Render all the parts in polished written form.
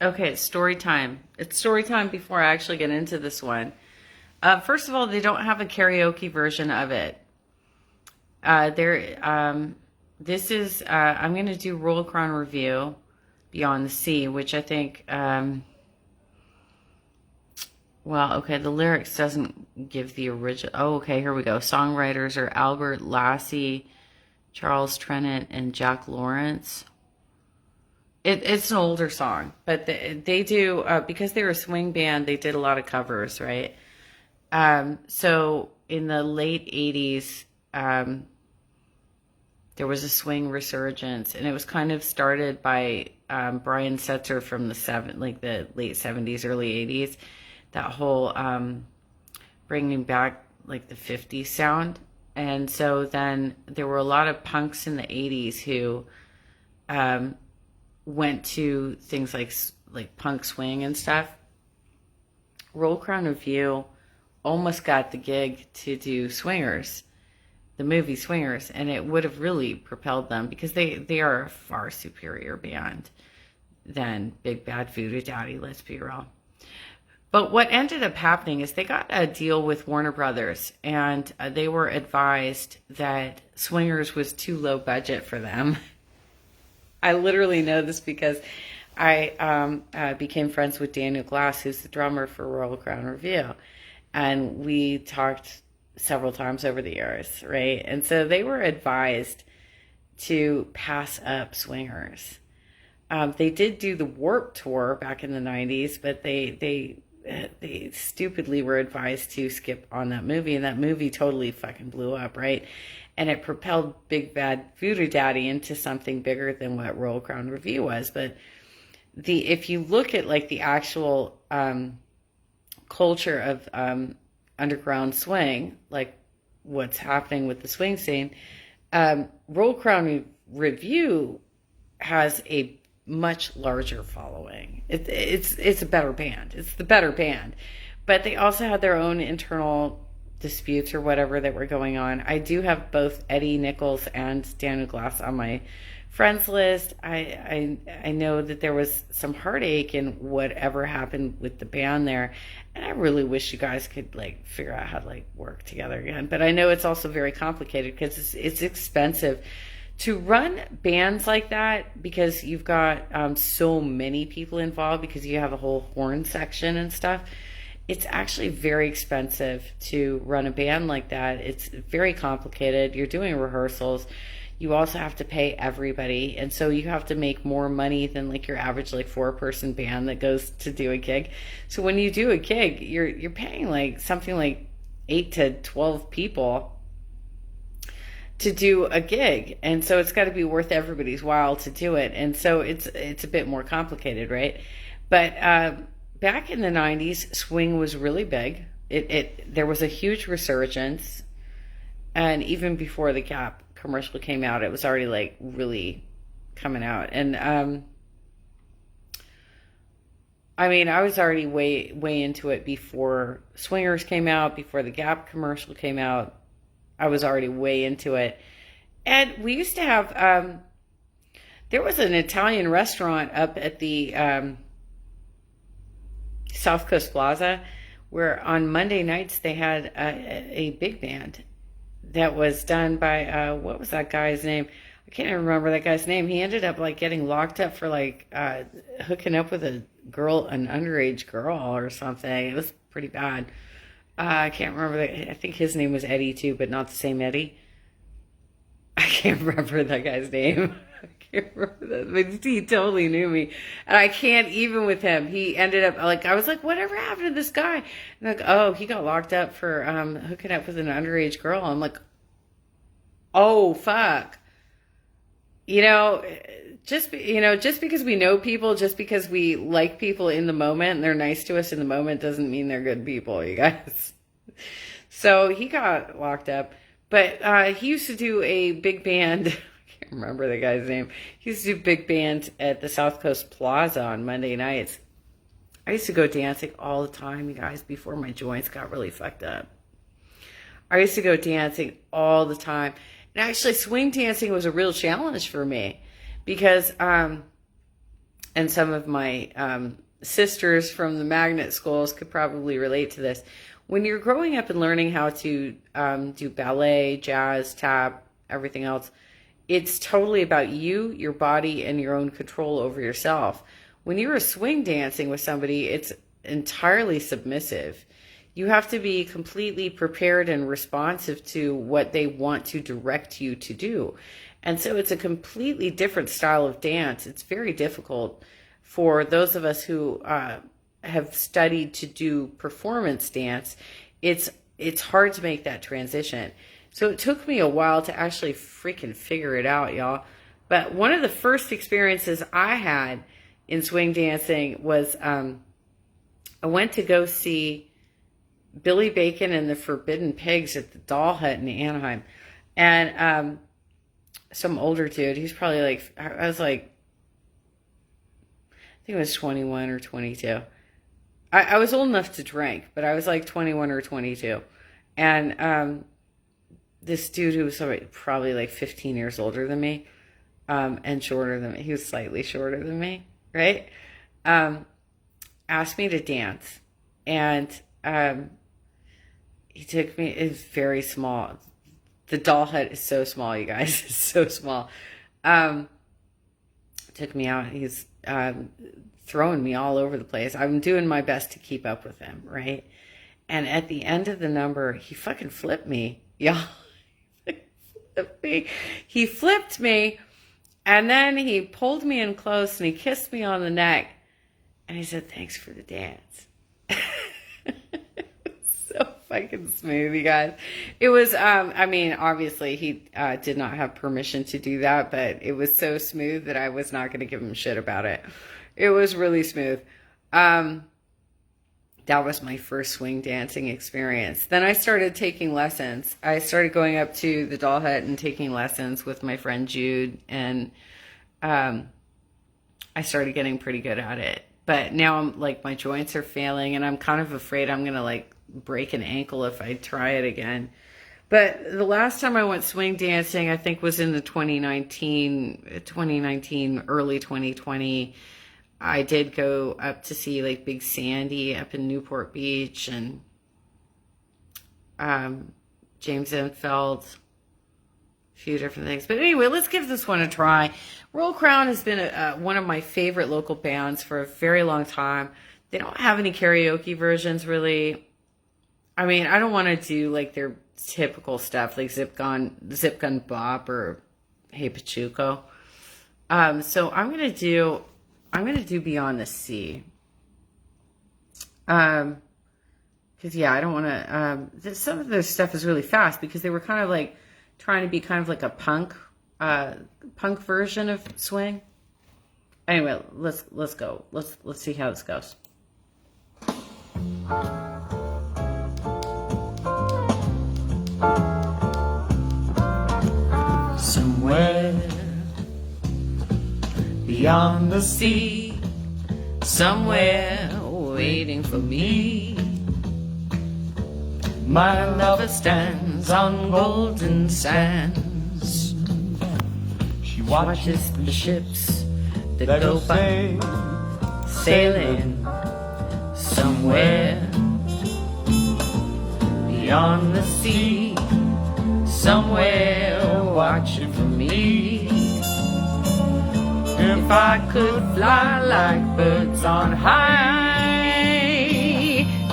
Okay, it's story time. It's story time before I actually get into this one. First of all, they don't have a karaoke version of it. There, this is. I'm going to do Royal Crown Review, Beyond the Sea, which I think. Well, okay, the lyrics doesn't give the original. Oh, okay, here we go. Songwriters are Albert Lassie, Charles Tennant, and Jack Lawrence. It's an older song, but they do because they're a swing band. They did a lot of covers, right? So in the late '80s, there was a swing resurgence, and it was kind of started by Brian Setzer from like the late '70s, early '80s. That whole bringing back like the '50s sound, and so then there were a lot of punks in the '80s who um, went to things like punk swing and stuff. Roll Crown Review almost got the gig to do Swingers, the movie Swingers, and it would have really propelled them because they are a far superior band than Big Bad Voodoo Daddy, let's be real. But what ended up happening is they got a deal with Warner Brothers, and they were advised that Swingers was too low budget for them. I literally know this because I became friends with Daniel Glass, who's the drummer for Royal Crown Review. And we talked several times over the years, right? And so they were advised to pass up Swingers. They did do the Warp Tour back in the '90s, but they stupidly were advised to skip on that movie, and that movie totally fucking blew up, right? And it propelled Big Bad Voodoo Daddy into something bigger than what Royal Crown Review was. But if you look at like the actual culture of underground swing, like what's happening with the swing scene, Royal Crown Review has a much larger following. It's a better band. It's the better band, but they also had their own internal disputes or whatever that were going on. I do have both Eddie Nichols and Daniel Glass on my friends list. I know that there was some heartache in whatever happened with the band there, and I really wish you guys could like figure out how to like work together again. But I know it's also very complicated because it's expensive to run bands like that because you've got so many people involved because you have a whole horn section and stuff. It's actually very expensive to run a band like that. It's very complicated. You're doing rehearsals. You also have to pay everybody. And so you have to make more money than like your average like 4-person band that goes to do a gig. So when you do a gig, you're paying like something like 8 to 12 people to do a gig, and so it's got to be worth everybody's while to do it, and so it's a bit more complicated, right? But back in the '90s, swing was really big. It there was a huge resurgence, and even before the Gap commercial came out, it was already like really coming out. And I mean, I was already way into it before Swingers came out, before the Gap commercial came out. I was already way into it. And we used to have, there was an Italian restaurant up at the South Coast Plaza where on Monday nights they had a big band that was done by, what was that guy's name? I can't even remember that guy's name. He ended up like getting locked up for like hooking up with a girl, an underage girl or something. It was pretty bad. I can't remember that. I think his name was Eddie too, but not the same Eddie. I can't remember that guy's name. I can't remember that, but he totally knew me, and I can't even with him. He ended up like I was like, whatever happened to this guy? And like, oh, he got locked up for hooking up with an underage girl. I'm like, oh fuck. You know, just because we know people, just because we like people in the moment and they're nice to us in the moment doesn't mean they're good people, you guys. So he got locked up, but he used to do a big band. I can't remember the guy's name. He used to do big band at the South Coast Plaza on Monday nights. I used to go dancing all the time, you guys, before my joints got really fucked up. I used to go dancing all the time. And actually, swing dancing was a real challenge for me because and some of my sisters from the magnet schools could probably relate to this. When you're growing up and learning how to do ballet, jazz, tap, everything else, it's totally about you, your body, and your own control over yourself. When you're swing dancing with somebody, it's entirely submissive. You have to be completely prepared and responsive to what they want to direct you to do. And so it's a completely different style of dance. It's very difficult for those of us who have studied to do performance dance. It's hard to make that transition. So it took me a while to actually freaking figure it out, y'all. But one of the first experiences I had in swing dancing was I went to go see Billy Bacon and the Forbidden Pigs at the Doll Hut in Anaheim. And some older dude, he's probably like, I was like, I think it was 21 or 22. I was old enough to drink, but I was like 21 or 22. And this dude who was probably like 15 years older than me, and shorter than me, he was slightly shorter than me, right? Asked me to dance. And he took me, it's very small. The Doll Hut is so small, you guys. It's so small. Took me out. He's throwing me all over the place. I'm doing my best to keep up with him, right? And at the end of the number, he fucking flipped me, y'all. He flipped me, and then he pulled me in close, and he kissed me on the neck, and he said, "Thanks for the dance." So fucking smooth, you guys. It was, I mean, obviously he did not have permission to do that, but it was so smooth that I was not going to give him shit about it. It was really smooth. That was my first swing dancing experience. Then I started taking lessons. I started going up to the Doll Hut and taking lessons with my friend Jude, and I started getting pretty good at it. But now I'm like, my joints are failing, and I'm kind of afraid I'm going to like break an ankle if I try it again. But the last time I went swing dancing, I think was in the 2019, early 2020. I did go up to see like Big Sandy up in Newport Beach, and James Enfeld, a few different things. But anyway, let's give this one a try. Roll Crown has been one of my favorite local bands for a very long time. They don't have any karaoke versions, really. I mean, I don't want to do like their typical stuff, like Zip Gun Bop or Hey Pachuco. So I'm gonna do Beyond the Sea. Because yeah, I don't want to. Some of their stuff is really fast because they were kind of like trying to be kind of like a punk version of swing. Anyway, let's go. Let's see how this goes. Somewhere beyond the sea, somewhere waiting for me, my lover stands on golden sands. She watches the ships that go by, sailing somewhere beyond the sea, somewhere watching for me. If I could fly like birds on high,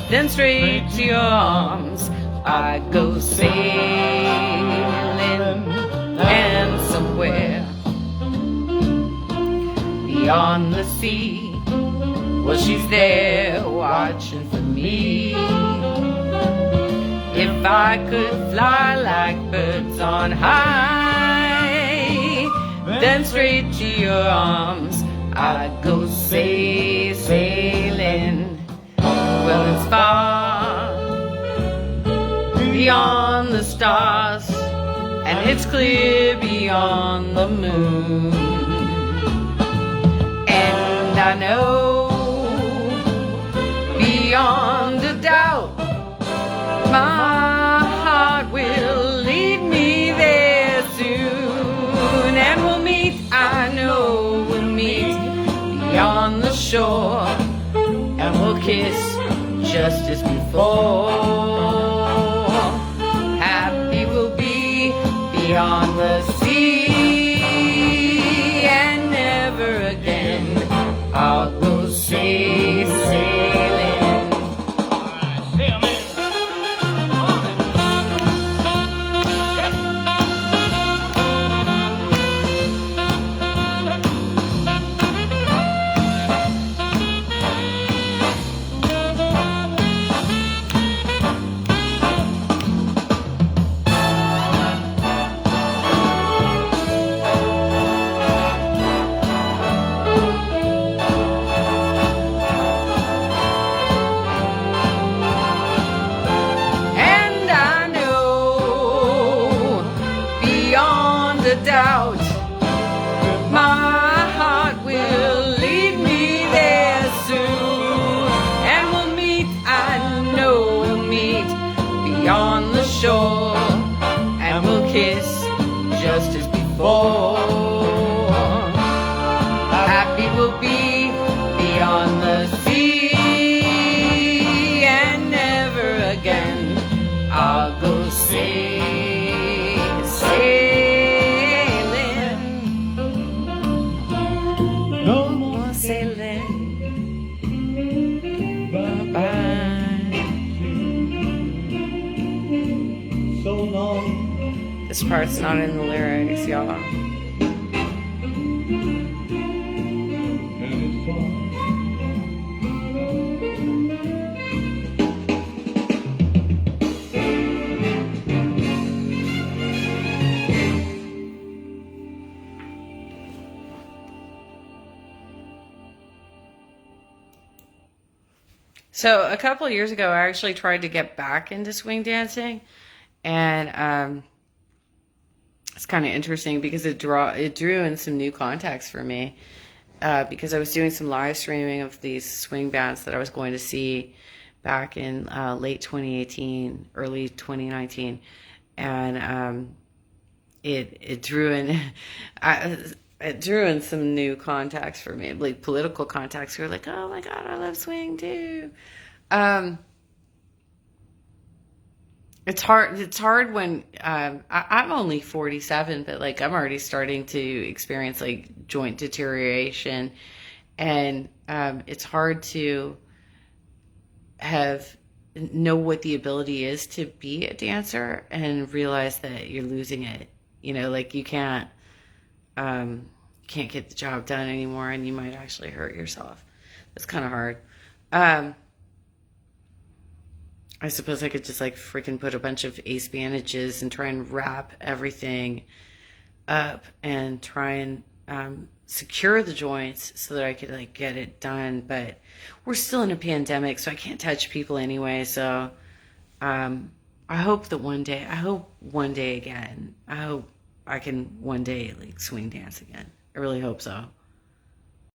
then straight to your arms I'd go sailing. And somewhere beyond the sea, well, she's there watching for me. If I could fly like birds on high, then straight to your arms I'd go sailing. Well, it's far beyond the stars, and it's clear beyond the moon. And I know beyond a doubt my heart will lead me there soon. And we'll meet, I know we'll meet beyond on the shore, and we'll kiss just as before. Happy we'll be beyond the sea, and never again I'll go sailing. Doubt my heart will lead me there soon, and we'll meet, I know we'll meet beyond the shore, and we'll kiss just as before. Happy we'll be beyond the sea, and never again I'll go sailing. No more sailing. Bye-bye. So long. This part's not in the lyrics, y'all. So a couple of years ago, I actually tried to get back into swing dancing, and it's kind of interesting because it drew in some new contacts for me, because I was doing some live streaming of these swing bands that I was going to see back in late 2018, early 2019, and it drew in. It drew in some new contacts for me, like political contacts who were like, oh my God, I love swing too. It's hard when, I'm only 47, but like I'm already starting to experience like joint deterioration, and it's hard to know what the ability is to be a dancer and realize that you're losing it. You know, like you can't get the job done anymore, and you might actually hurt yourself. That's kind of hard. I suppose I could just like freaking put a bunch of ace bandages and try and wrap everything up and try and secure the joints so that I could like get it done. But we're still in a pandemic, so I can't touch people anyway. So I hope one day again, I hope I can one day like swing dance again. I really hope so.